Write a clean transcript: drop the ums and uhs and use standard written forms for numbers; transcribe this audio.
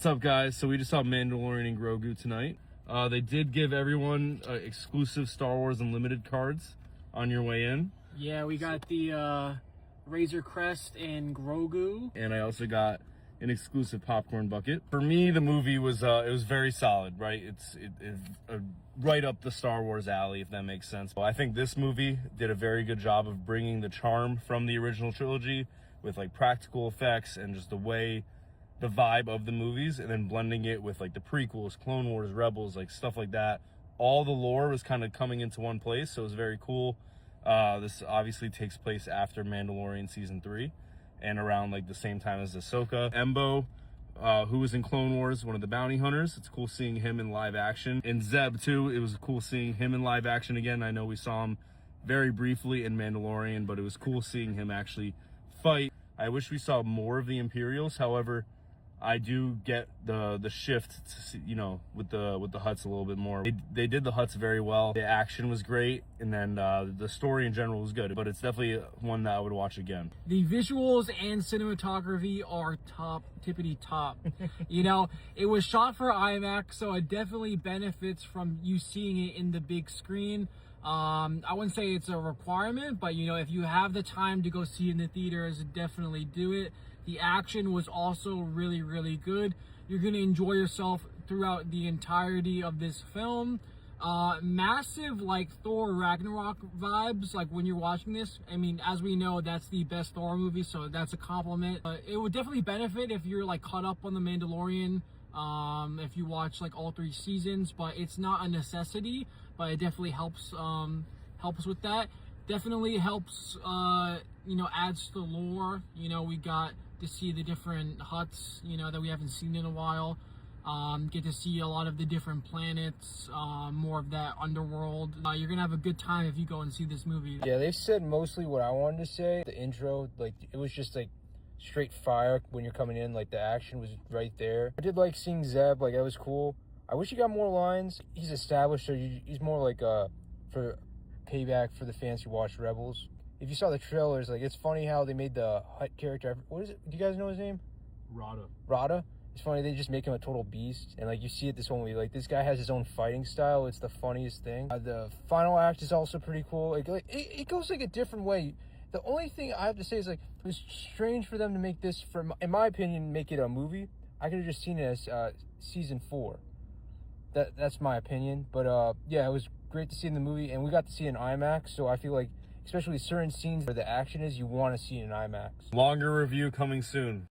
What's up, guys? So we just saw Mandalorian and Grogu tonight. They did give everyone exclusive Star Wars Unlimited cards on your way in. Yeah, we got the Razor Crest and Grogu. And I also got an exclusive popcorn bucket. For me, the movie was it was very solid, right? It's right up the Star Wars alley, if that makes sense. Well, I think this movie did a very good job of bringing the charm from the original trilogy with like practical effects and just the vibe of the movies, and then blending it with like the prequels, Clone Wars, Rebels, like stuff like that. All the lore was kind of coming into one place, so it was very cool. This obviously takes place after Mandalorian season 3 and around like the same time as Ahsoka. Embo, who was in Clone Wars, one of the bounty hunters. It's cool seeing him in live action. And Zeb too, it was cool seeing him in live action again. I know we saw him very briefly in Mandalorian, but it was cool seeing him actually fight. I wish we saw more of the Imperials. However, I do get the shift to see, you know, with the Hutts a little bit more. They did the Hutts very well. The action was great, and then the story in general was good. But it's definitely one that I would watch again. The visuals and cinematography are tippity top. You know, it was shot for IMAX, so it definitely benefits from you seeing it in the big screen. I wouldn't say it's a requirement, but you know, if you have the time to go see it in the theaters, definitely do it. The action was also really, really good. You're going to enjoy yourself throughout the entirety of this film. Massive like Thor Ragnarok vibes, like when you're watching this. I mean, as we know, that's the best Thor movie, so that's a compliment. It would definitely benefit if you're like caught up on The Mandalorian, if you watch like all 3 seasons, but it's not a necessity, but it definitely helps with that. Definitely helps, you know, adds to the lore. You know, we got to see the different Hutts, you know, that we haven't seen in a while. Get to see a lot of the different planets, more of that underworld. You're gonna have a good time if you go and see this movie. Yeah, they said mostly what I wanted to say. The intro, like, it was just like straight fire when you're coming in. Like, the action was right there. I did like seeing Zeb, like, that was cool. I wish he got more lines. He's established, so he's more like for payback for the fans who watched Rebels. If you saw the trailers, like, it's funny how they made the Hutt character, what is it? Do you guys know his name? Rada. It's funny, they just make him a total beast. And like, you see it this one movie, like, this guy has his own fighting style. It's the funniest thing. The final act is also pretty cool. It goes like a different way. The only thing I have to say is, like, it was strange for them to make this, in my opinion, make it a movie. I could have just seen it as season 4. That's my opinion. But yeah, it was great to see in the movie, and we got to see it in IMAX, so I feel like, especially certain scenes where the action is, you want to see it in IMAX. Longer review coming soon.